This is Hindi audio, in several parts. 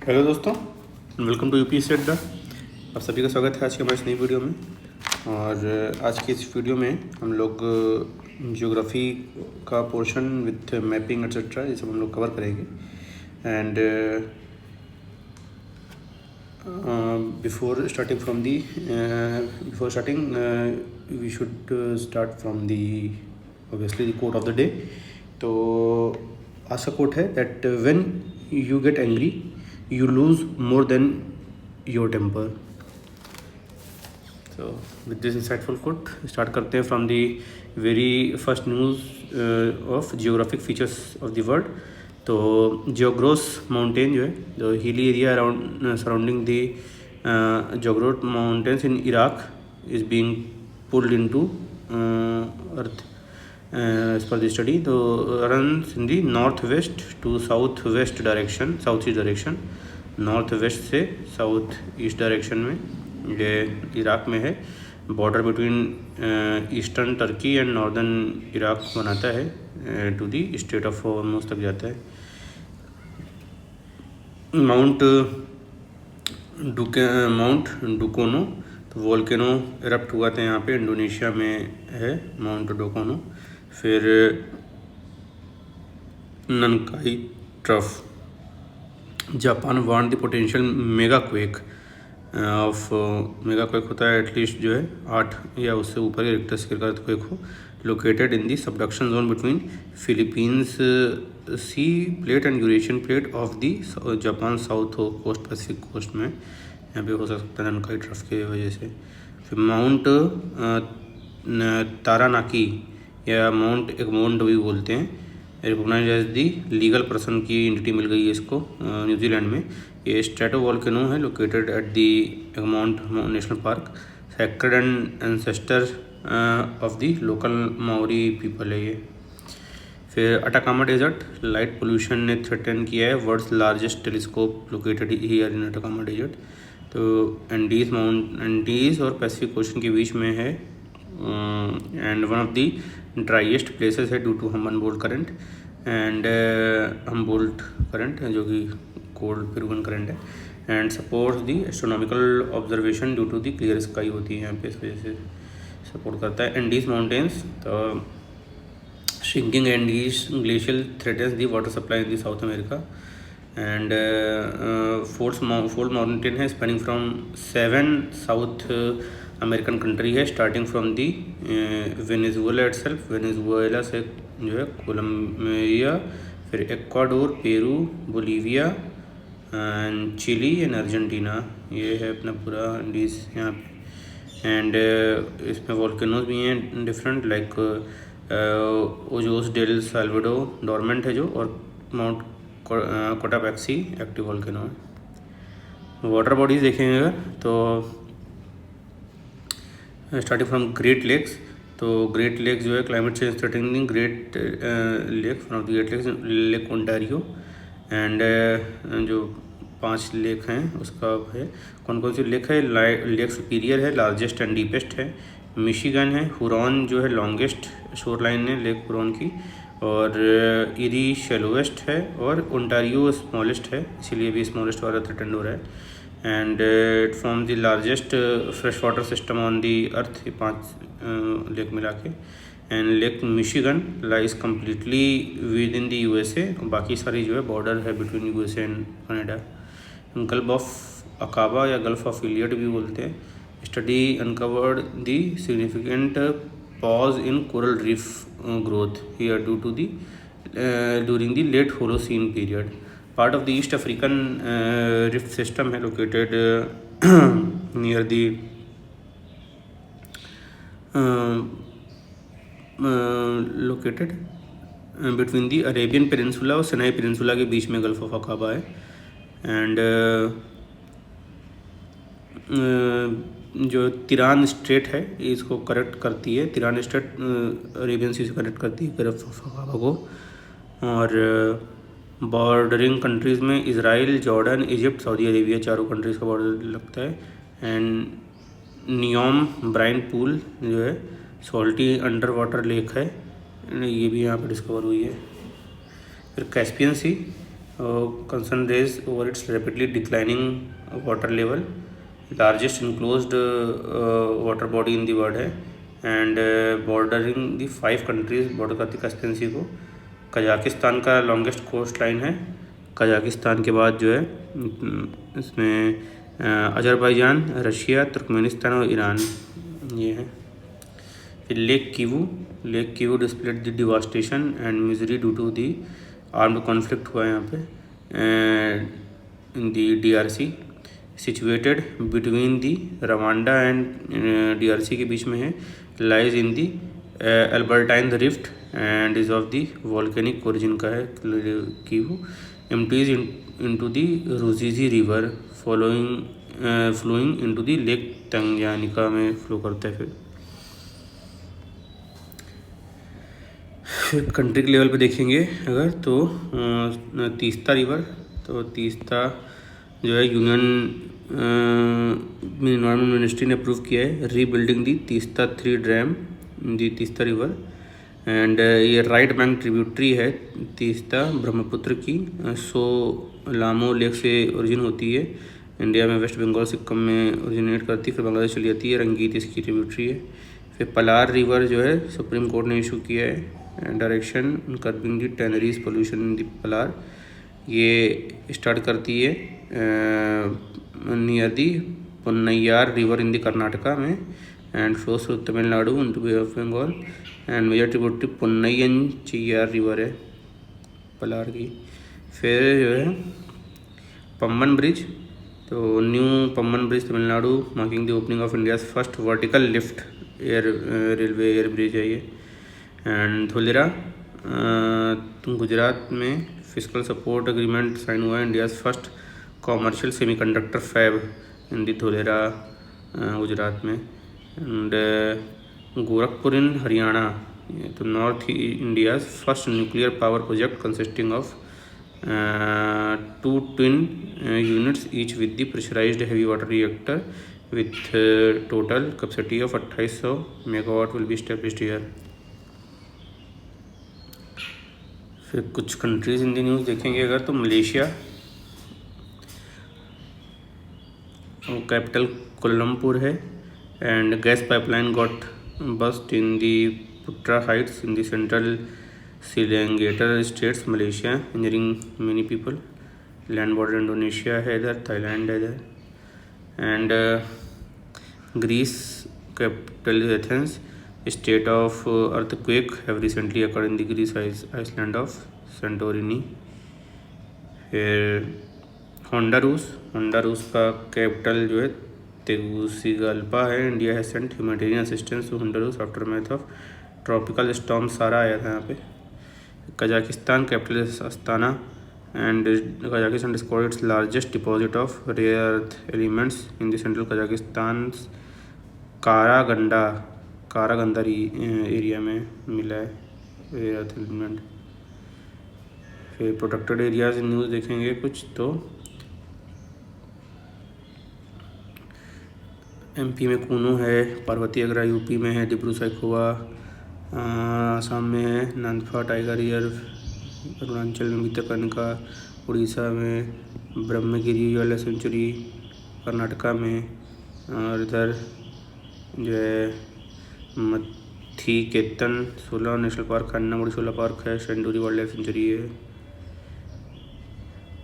हेलो दोस्तों, welcome to UP set the. आप सभी का स्वागत है आज के हमारे इस नई वीडियो में। और आज की इस वीडियो में हम लोग ज्योग्राफी का पोर्शन विथ मैपिंग एटसेट्रा ये सब हम लोग कवर करेंगे। And before starting we should start from the obviously the quote of the day. तो आज का कोट है that when you get angry you lose more than your temper. So with this insightful quote start करते हैं from the very first news of geographic features of the world. तो Zagros mountain जो है the hilly area around surrounding the Zagros mountains in Iraq is being pulled into earth as per the study. तो runs in the northwest to southwest direction, southeast direction, north west से साउथ ईस्ट डायरेक्शन में। ये इराक में है, border between eastern Turkey and northern Iraq बनाता है, to the state of Hormuz तक जाता है। माउंट डुकोनो, तो वोल्केनो इरप्ट हुआ था यहाँ पे, इंडोनेशिया में है माउंट डुकोनो। फिर Nankai trough, Japan warn the potential mega quake होता है एटलीस्ट जो है 8 या उससे ऊपर के रिक्टर स्केल का क्वेक हो, located in the subduction zone between Philippines sea plate and Eurasian plate of the Japan south coast Pacific coast में यहाँ पे हो सकता है ननकाई ट्रफ के वजह से। फिर माउंट तारानाकी या माउंट एगमोंट भी बोलते हैं, recognise as the legal person की एंटिटी मिल गई है इसको न्यूजीलैंड में। ये स्ट्रेटो वोल्केनो है located at the Egmont national park, sacred and ancestor of the local Maori people है ये। फिर अटाकामा डेजर्ट, लाइट पोल्यूशन ने थ्रेटन किया है world's largest telescope located here in Atacama desert. तो एंडीज और पैसिफिक ओशन के बीच में है, and one of the driest places है due to Humboldt current and Humboldt current जो कि कोल्ड पिरूवन करंट है, and support the astronomical observation due to the clear sky होती है यहाँ पे, इस वजह से सपोर्ट करता है। एंडीज माउंटेन्स, तो shrinking Andes glacial threatens the water supply in the South America. And fold mountain है spanning from 7 South American country है, starting from the Venezuela itself, Venezuela से जो है कोलंबिया, फिर Ecuador, Peru, Bolivia and Chile and Argentina, ये है अपना पूरा एंडीज यहाँ पे। एंड इसमें वोल्केनोज भी हैं different, like Ojos del Salado dormant है जो, और माउंट कोटापैक्सी एक्टिव वोल्केनो है। वाटर बॉडीज़ देखेंगे अगर तो स्टार्टिंग फ्रॉम ग्रेट लेक्स, तो ग्रेट लेक्स जो है climate change threatening Great Lake, one of the Great Lakes Lake Ontario. And जो 5 लेक हैं उसका है, कौन कौन सी लेक है, लेक सुपीरियर है लार्जेस्ट एंड डीपेस्ट है, मिशिगन है, हुरॉन जो है लॉन्गेस्ट शोर लाइन है लेक हुरॉन की, और इरी शैलोवेस्ट है, और ओंटारियो स्मॉलेस्ट है, इसीलिए भी स्मॉलेस्ट वाला थ्रेटन्ड हो रहा है। And it form the largest fresh water system on the Earth, ये 5 लेक मिला के। And Lake Michigan lies completely with in the USA, बाकी सारी जो है बॉर्डर है between USA and Canada. Gulf of Aqaba या गल्फ ऑफ इलियट भी बोलते हैं, study uncovered the significant pause in coral reef growth here due to the during the late Holocene period. Part of the east African rift system है located near the located between the Arabian peninsula और सिनाई पेनिनसुला के बीच में गल्फ ऑफ अकाबा है। एंड जो तिरान स्ट्रेट है इसको कनेक्ट करती है, तिरान स्ट्रेट अरेबियन सी से कनेक्ट करती है गल्फ ऑफ अकाबा को। और बॉर्डरिंग कंट्रीज़ में Israel, Jordan, Egypt, Saudi Arabia, चारों कंट्रीज़ का बॉर्डर लगता है। एंड नियोम ब्राइन पूल जो है सॉल्टी अंडर वाटर लेक है, ये भी यहाँ पर डिस्कवर हुई है। फिर Caspian Sea concern raised over its rapidly declining water level. Largest enclosed water body in the world है and bordering the 5 countries border करती कैस्पियन सी को। कजाकिस्तान का लॉन्गेस्ट कोस्ट लाइन है। कजाकिस्तान के बाद जो है इसमें अजरबैजान, रशिया, तुर्कमेनिस्तान और ईरान ये है। फिर Lake Kivu displaced the devastation and misery due to the armed conflict हुआ है यहाँ पे in the DRC। Situated between the Rwanda and DRC के बीच में है। Lies in the Albertine the rift and is of the volcanic origin का है Kivu. Empties into the Ruzizi river flowing into the Lake Tanganyika में फ्लो करता है। फिर कंट्री के लेवल पे देखेंगे अगर तो तीस्ता रिवर, तो तीस्ता जो है यूनियन इन्वायरमेंट मिनिस्ट्री ने अप्रूव किया है rebuilding the Teesta 3 dam the Teesta river and ये राइट बैंक ट्रिब्यूटरी है तीस्ता ब्रह्मपुत्र की। लामो लेक से ओरिजिन होती है, इंडिया में वेस्ट बंगाल सिक्किम में ओरिजिनेट करती है, फिर बांग्लादेश चली जाती है। रंगीत इसकी ट्रिब्यूटरी है। फिर पलार रिवर जो है सुप्रीम कोर्ट ने इशू किया है direction curbing the tanneries pollution in the Palar. ये स्टार्ट करती है near the Ponnaiyar river in the Karnataka में and flows through Tamil Nadu into bay of Bengal and major tributary Ponnaiyan Cheyyar river है पलार की। फिर जो है पम्बन ब्रिज, तो new Pamban bridge Tamil Nadu marking the opening of India's first vertical lift railway air bridge है ये। एंड धोलेरा गुजरात में फिजिकल सपोर्ट एग्रीमेंट साइन हुआ है India's first commercial semiconductor fab in the Dholera Gujarat में। एंड गोरखपुर इन हरियाणा, तो north India's first nuclear power project consisting of 2 twin units each with the pressurized heavy water reactor with total capacity of 2800 megawatt will be established here। फिर कुछ कंट्रीज इन दी न्यूज़ देखेंगे अगर तो मलेशिया, कैपिटल कोलमपुर है and gas pipeline got burst in the Putra Heights in the central Selangor states Malaysia injuring many people. Land border Indonesia है इधर, थाईलैंड है इधर। And Greece capital Athens, state of earthquake have recently occurred in the Greece island of Santorini. फिर होंडुरास का कैपिटल जो है तेगुसिगल्पा है। इंडिया है sent humanitarian assistance to Honduras aftermath of tropical storm Sara आया था यहाँ पे। Kazakhstan capital Astana and Kazakhstan discovered its largest deposit of rare earth elements in the central Kazakhstan Karaganda area में मिला है रेयर अर्थ एलिमेंट। फिर प्रोटेक्टेड एरियाज न्यूज़ देखेंगे कुछ तो MP में कूनो है, पार्वती अगरा यूपी में है, डिब्रू सैखोवा आसाम में है, नांदफा टाइगर रिजर्व अरुणाचल में, भितरकनिका उड़ीसा में, Brahmagiri wild life century Karnataka में, और इधर जो है मथी केतन 16 नेशनल पार्क, अन्नामुड़ी 16 पार्क है, शेंडूरी वाइल्ड लाइफ सेंचुरी है।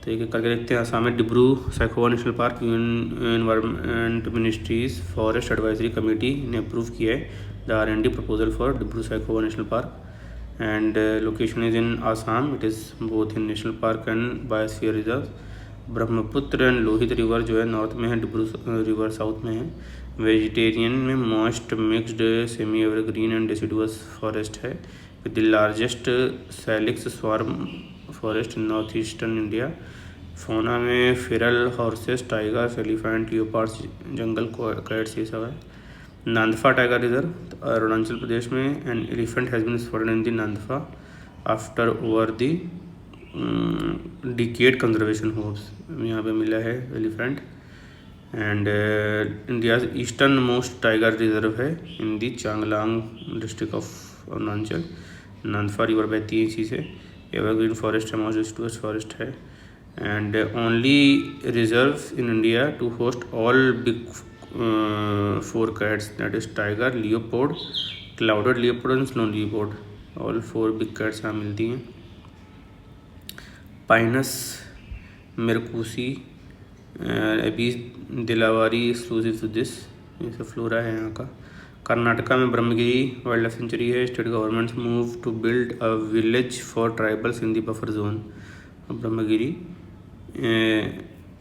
तो एक करके देखते हैं। आसाम में Dibru Saikhowa national park environment ministries forest advisory committee ने अप्रूव किया है the R&D proposal for Dibru Saikhowa national park and location is in Assam. It is both in national park and biosphere reserve. Brahmaputra and Lohit river जो है नॉर्थ में है, डिब्रू रिवर साउथ में है। वेजिटेरियन में moist mixed semi evergreen and deciduous forest है with the largest Salix swarm forest in north eastern India. Fauna में feral horses, tigers, elephant, leopards, jungle cats ये सब है। नांदफा टाइगर रिजर्व अरुणाचल प्रदेश में an elephant has been spotted in the Namdapha after over the decade conservation hopes. यहाँ पे मिला है elephant. And India's eastern most tiger reserve है in the Changlang district of Arunachal. नांदफा river बहती है इसी से। एवरग्रीन फॉरेस्ट है, मोस्ट डिस्ट्रिक्ट फॉरेस्ट है। and only reserves in India to host all big four cats, that is tiger, leopard, clouded leopard and snow leopard. All four big cats यहाँ मिलती हैं. Pinus merkusii Abies delavayi exclusive to this, ये सब फ्लोरा है यहाँ का. कर्नाटका में ब्रह्मगिरी वाइल्ड लाइफ सेंचुरी है. State government move to build a village for tribals in the buffer zone. Brahmagiri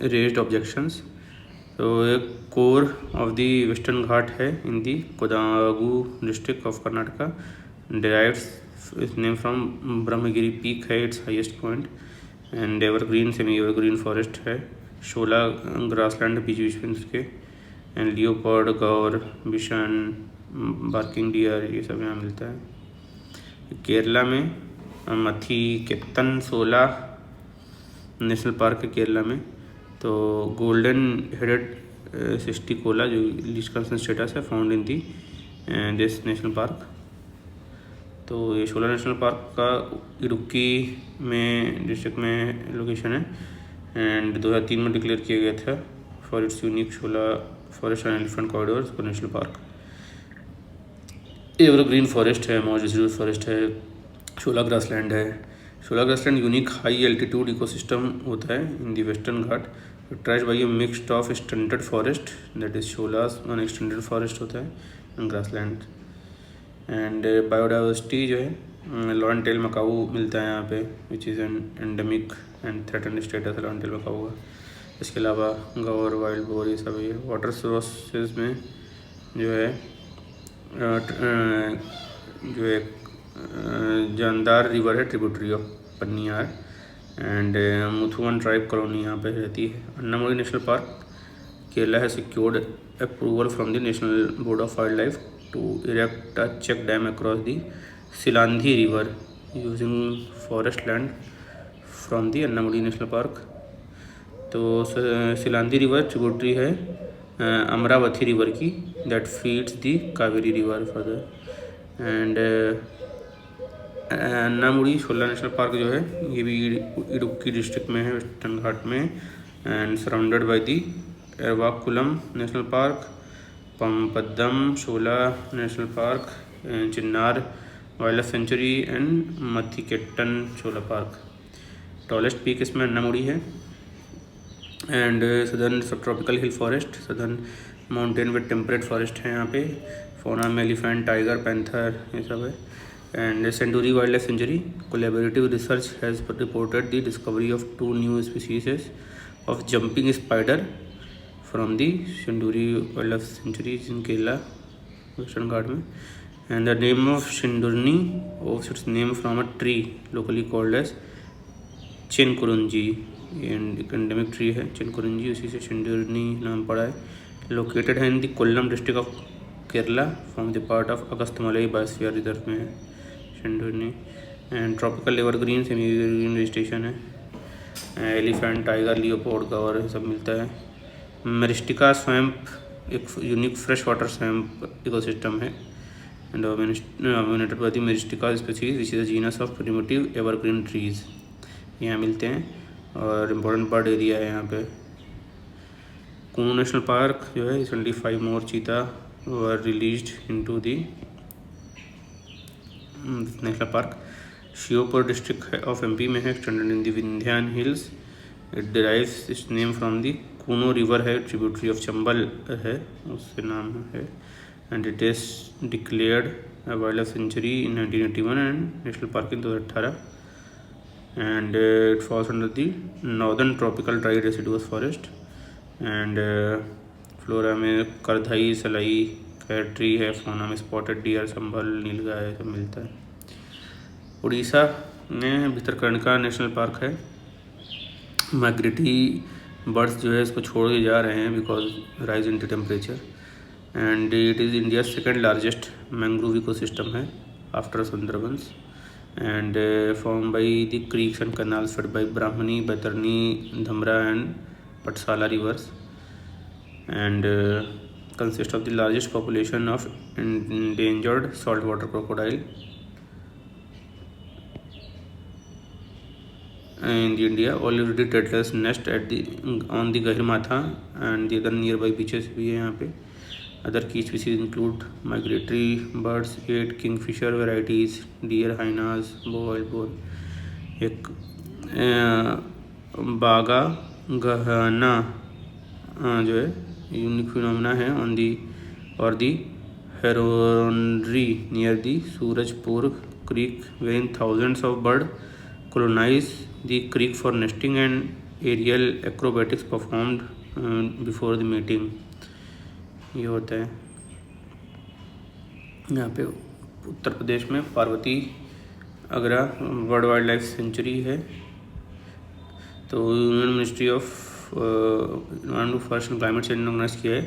raised objections. तो एक core of the western Ghat है in the Kodagu district of Karnataka. Derives its name from Brahmagiri peak है, its highest point. And evergreen semi evergreen forest है. 16 ग्रासलैंड बीच बीच में उसके. And leopard, Gaur, Bishan, barking deer, ये सब यहाँ मिलता है. केरला में मथी केतन 16 नेशनल पार्क है केरला में. तो गोल्डन हेडेड सिस्टिकोला जो लीस्ट कंसर्न स्टेटस है found in the this national park. तो ये 16 नेशनल पार्क का इडुक्की में डिस्ट्रिक्ट में लोकेशन है. एंड 2003 में डिक्लेयर किया गया था for its unique 16 forest and elephant corridors for national park. Evergreen forest है, मॉज रिजर्व फॉरेस्ट है, 16 ग्रासलैंड है. 16 grassland unique high altitude ecosystem होता है in the western Ghat. Tries by a mixed of stunted forest, that is 16 one extended forest होता है एंड ग्रासलैंड. एंड बायोडाइवर्सिटी जो है लॉन टेल मकाऊ मिलता है यहाँ पे, which is an endemic and threatened status lion tail macaque का. इसके अलावा गौर, वाइल्ड बोर, ये सब है. वाटर सोर्सेज में जो है जानदार रिवर है, tributary of Panniyar. And Muthuvan tribe colony यहाँ पे रहती है. अन्नामुडी नेशनल पार्क केरला है secured approval from the national board of wild life to erect a check dam across the Silandhi river using forest land from the Anamudi national park. तो सिलांधी रिवर ट्रिब्यूटरी है अमरावती रिवर की, that feeds the Kaveri river further. And Anamudi 16 national park जो है ये भी इडुक्की डिस्ट्रिक्ट में है, वेस्टर्न घाट में. And surrounded by the Eravikulam national park, Pampadum 16 national park, Chinnar wild life sanctuary and Mathikettan 16 park. Tallest peak इसमें अन्नामुडी है. And southern sub tropical hill forest, southern mountain with temperate forest है यहाँ पे. फोना में एलिफेंट, टाइगर, पैंथर, ये सब है. And Shendurney wild life sanctuary collaborative research has reported the discovery of 2 new species of jumping spider from the Shendurney wild life sanctuary in Kerala western Ghat में. And the name of Shendurney of its name from a tree locally called as Chenkurinji. Endemic tree है चिनकुरुंजी, उसी से सिंदूरनी नाम पड़ा है. लोकेटेड है in the Kollam district of Kerala from the part of Agasthyamalai biosphere reserve में है Shendurney. And tropical evergreen semi evergreen vegetation है. एलिफेंट, टाइगर, लियोपोर्ड का और सब मिलता है. मेरिस्टिका स्वैम्प एक unique fresh water swamp ecosystem है. And dominated by the Myristica species which is a genus of primitive evergreen trees, यहाँ मिलते हैं. और इम्पोर्टेंट बर्ड एरिया है यहाँ पे. कूनू नेशनल पार्क जो है recently 5 more cheetah were released into the national park. Sheopur district of MP में है, extended in the Vindhyan hills. It derives its name from the Kuno river है, ट्रिब्यूटरी ऑफ चंबल है, उससे नाम है. And it is declared wild life sanctuary in 1981 and national park in 2018. and it falls under the northern tropical dry deciduous forest. and flora में करधई, सलाई, कैट ट्री है. फोना में स्पॉटेड डियर, संभल, नीलगाय सब मिलता है. उड़ीसा में भितरकनिका नेशनल पार्क है. माइग्रेटरी बर्ड्स जो है इसको छोड़ के जा रहे हैं because rise in temperature. And it is India second largest mangrove ecosystem है after Sundarbans. and formed by the creeks and canals fed by Brahmani, Baitarni, Dhamra and Patsala rivers. And consists of the largest population of endangered saltwater crocodile. in the India. Already turtles nest at the on the Gahirmatha and the other nearby beaches भी है यहाँ पे. Other key species include migratory birds, 8 kingfisher varieties, deer, hyenas, wild boar. एक बागा गहना जो है यूनिक फिनोमेना है ऑन दी और the heronry near the Surajpur creek wherein thousands of birds colonize the creek for nesting and aerial acrobatics performed before the mating. ये होता है यहाँ पे उत्तर प्रदेश में पार्वती अगरा वर्ल्ड वाइल्ड लाइफ सेंचुरी है. तो union ministry of environment forest and climate change ने ऑर्गेनाइज किया है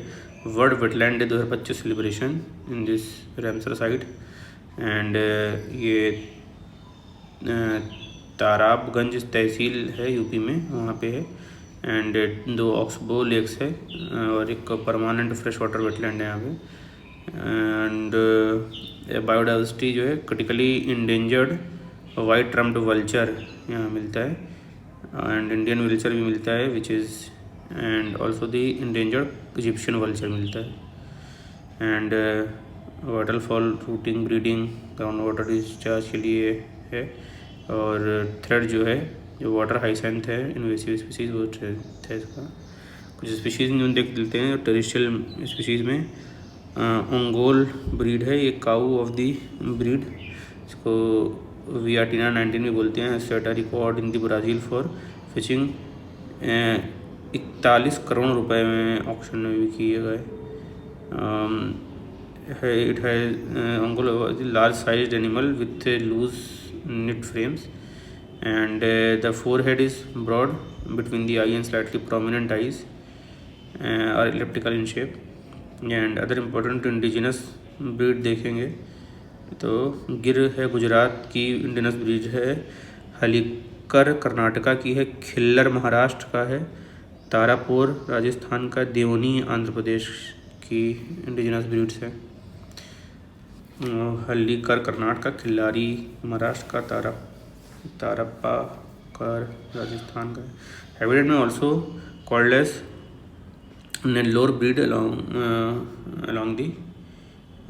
world wetland day 2025 celebration in this Ramsar site. And ये ताराबगंज तहसील है यूपी में, वहाँ पे है. एंड 2 ऑक्सबो लेक्स है और एक परमानेंट फ्रेश वाटर वेटलैंड है यहाँ पे. एंड बायोडाइवर्सिटी जो है critically endangered white trumped vulture यहाँ मिलता है एंड इंडियन वल्चर भी मिलता है which is and also the endangered Egyptian vulture मिलता है. And waterfall routing breeding ground water recharge के लिए है. और थ्रेड जो है जो वाटर हाइसेंथ है इन्वेसिव स्पीसीज वो है इसका. कुछ स्पीशीज़ में देख लेते हैं. टेरेस्ट्रियल स्पीशीज़ में ओंगोल ब्रीड है, ये काऊ ऑफ दी ब्रीड, इसको वियाटिना 19 में बोलते हैं. Set a record in the Brazil for fishing 41 crore रुपए में ऑक्शन में भी किए गए. It has ongol large sized animal with loose knit frames and the forehead is broad between the eye and slightly prominent eyes are elliptical in shape. And other important indigenous breed देखेंगे तो गिर है गुजरात की इंडिजिनस ब्रीड है, हलिकर कर्नाटका की है, खिल्लर महाराष्ट्र का है, तारापुर राजस्थान का, देवनी आंध्र प्रदेश की इंडिजिनस ब्रीड्स है. हल्लीकर कर्नाटक का, खिल्लारी महाराष्ट्र का, तारप्पा कर राजस्थान का. हैबिटेट में also called as Nellore breed along the.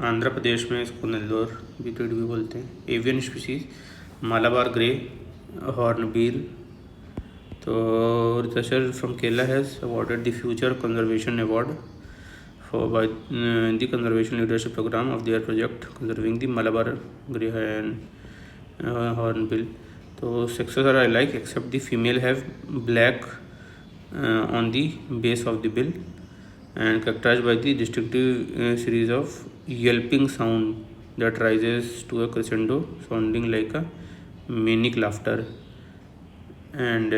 Andhra Pradesh में इसको नेल्लोर ब्रीड भी बोलते हैं. Avian species Malabar grey hornbill. तो researcher from Kerala has awarded the future conservation award for by the conservation leadership program of their project conserving the Malabar grey and hornbill. So sexes are alike except the female have black on the base of the bill and characterized by the distinctive series of yelping sound that rises to a crescendo sounding like a maniac laughter. And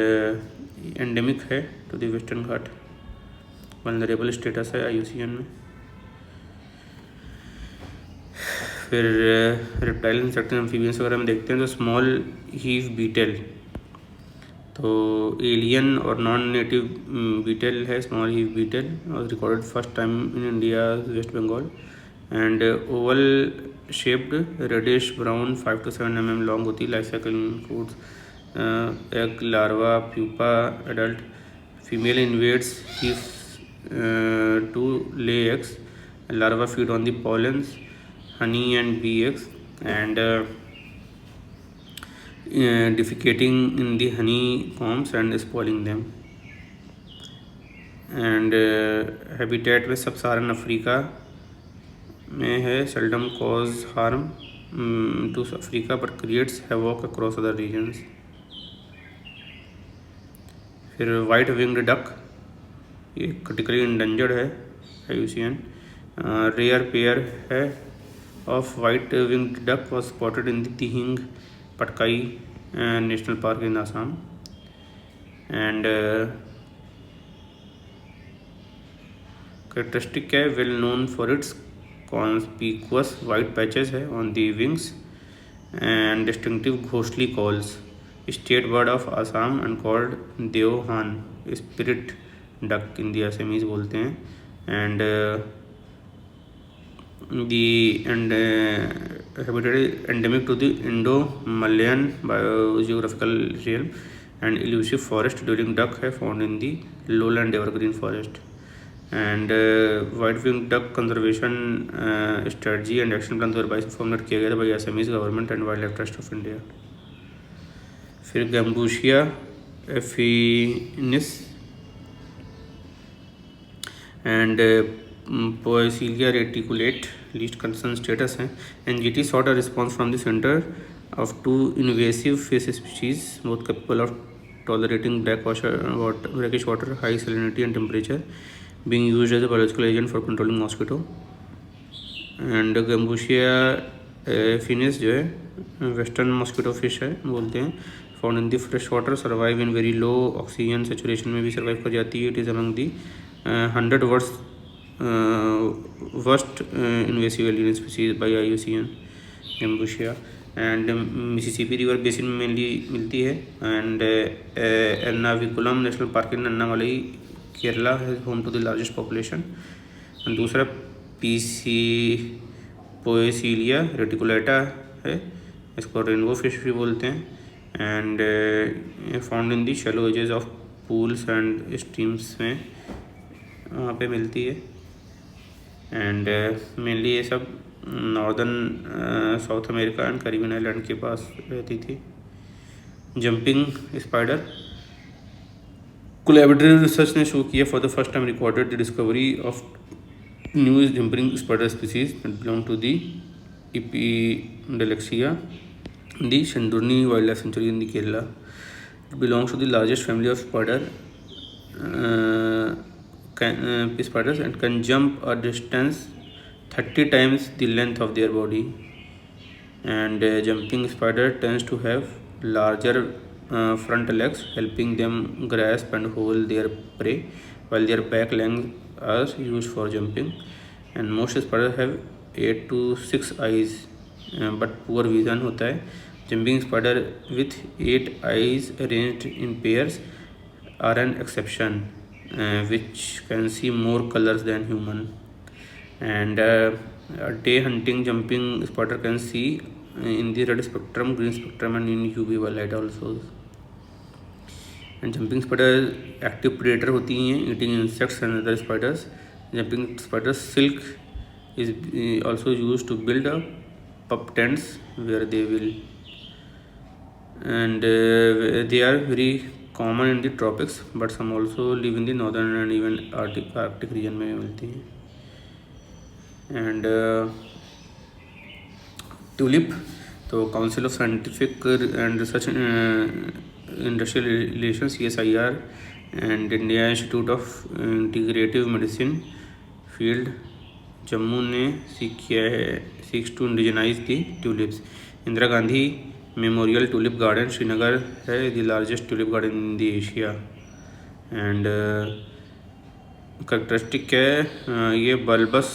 endemic है to the western Ghat. Vulnerable status है IUCN में. फिर रेप्टाइल इंसेक्ट एम्फीबियंस वगैरह में देखते हैं तो स्मॉल हीव बीटल, तो एलियन और नॉन नेटिव बीटल है. स्मॉल हीव बीटल और recorded first time in India west Bengal. And oval shaped reddish brown 5 to 7 mm long होती. Life cycle includes egg, larva, pupa, adult. Female invades hive to lay eggs. Larvae feed on the pollens, honey and bee eggs and defecating in the honeycombs and spoiling them. And habitat में सब साहारन अफ्रीका में है. seldom cause harm to Africa but creates havoc across other regions. फिर वाइट विंग्ड डक, ये क्रिटिकली इंडेंजर्ड है IUCN. रेयर पेयर है of white winged duck was spotted in the Dehing Patkai national park in Assam. And characteristic है well known for its conspicuous white patches है on the wings and distinctive ghostly calls. State bird of Assam and called Deohanh spirit duck in the Assamese बोलते हैं. And the and habitat endemic to the Indo मलयन biogeographical realm and elusive forest during duck है found in the lowland evergreen forest. And white wing duck conservation strategy and action plan 2022 formulate किया गया था by Assamese government and wild life trust of India. फिर Gambusia affinis and Poecilia reticulate least concern status है। NGT sought a response from the centre of 2 invasive fish species both capable of tolerating brackish water, high salinity and temperature, being used as a biological agent for controlling mosquito। And Gambusia affinis जो है वेस्टर्न मॉस्किटो फिश है बोलते हैं, found in the fresh water, survive in very low oxygen saturation में भी सर्वाइव कर जाती है। It is among the 100 worst invasive alien species by IUCN Gambusia. And Mississippi river basin में मेनली मिलती है। And Ernakulam national park in Annamalai Kerala है home to the largest population. And दूसरा पीसी पोएसिलिया रेटिकुलेटा है, इसको रेनबो फिश भी बोलते हैं। And found in the shallow edges of pools and streams में वहाँ पे मिलती है। एंड मेनली ये सब northern south America and Caribbean island के पास रहती थी। जंपिंग स्पाइडर कोलैबोरेटिव रिसर्च ने शो किया for the first time recorded the discovery of new jumping spider species that belong to the Epidelexia the Shendurney wild life sanctuary in the Kerala. It belongs to the largest family of spiders and can jump a distance 30 times the length of their body। And jumping spider tends to have larger front legs, helping them grasp and hold their prey, while their back legs are used for jumping। And most spiders have 8 to 6 eyes, but poor vision होता है। Jumping spider with 8 eyes arranged in pairs are an exception, which can see more colors than human। And a day hunting jumping spider can see in the red spectrum, green spectrum and in UV light also। And jumping spider active predator होती हैं, eating insects and other spiders। Jumping spider silk is also used to build a pup tents where they will। And they are very common in the tropics, but some also live in the northern and even Arctic region में मिलती हैं। एंड ट्यूलिप तो council of scientific and research industrial relations CSIR and India institute of integrative medicine field Jammu ने seeks to indigenise the tulips. Indira Gandhi memorial tulip garden Srinagar है the largest tulip garden in the Asia. And characteristic है ये बल्बस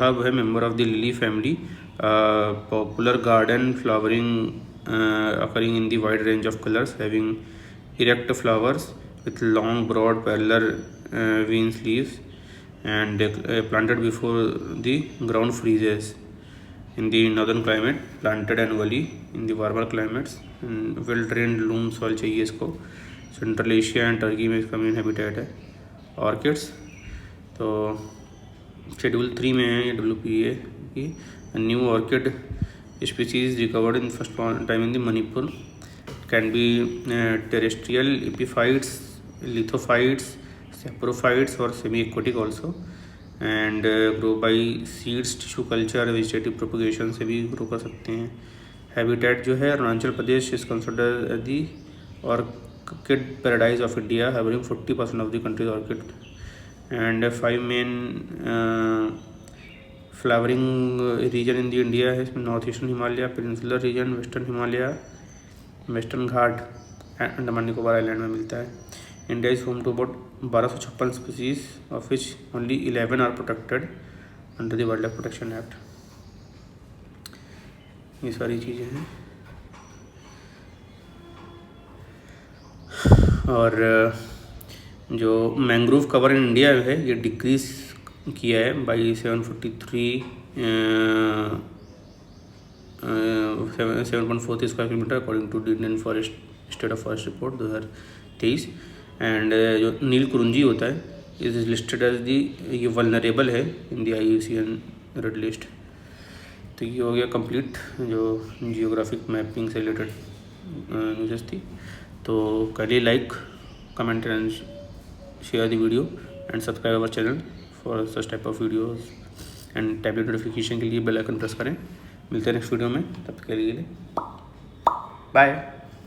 हब है, member of the lily family, popular garden flowering occurring in the wide range of colors, having erect flowers with long broad parallel veins leaves, and planted before the ground freezes in the northern climate, planted annually in the warmer climates। well drained loam soil चाहिए इसको। सेंट्रल एशिया एंड टर्की में इसका मेन हैबिटेट है। ऑर्किड्स तो शेड्यूल 3 में है ये WPA की। New orchid species recovered in first time in the Manipur can be terrestrial epiphytes, lithophytes, saprophytes or semi-aquatic also, and grow by seeds, tissue culture, vegetative propagation से भी grow कर सकते हैं। habitat जो है Arunachal Pradesh is considered the orchid paradise of India, having 40% of the country's orchid। and 5 main flowering region in the India है, इसमें north eastern Himalaya, peninsular region, western Himalaya, western Ghat, Andaman Nicobar island में मिलता है। India is home to about 1256 species of which only 11 are protected under the wild life protection act. ये सारी चीज़ें हैं। और जो मैंग्रोव कवर इन इंडिया है ये डिक्रीज किया है by 743 7.43 square kilometre according to the Indian forest state of forest report 2023। And जो नील कुरुंजी होता है इज लिस्टेड एज दी, ये वल्नरेबल है in the IUCN red list. तो ये हो गया कंप्लीट जो जियोग्राफिक मैपिंग से रिलेटेड न्यूज़ थी। तो करिए like, comment and share the video and subscribe our channel for such type of videos and tablet notification के लिए बेल आइकन प्रेस करें। मिलते हैं नेक्स्ट वीडियो में, तब तक के लिए बाय।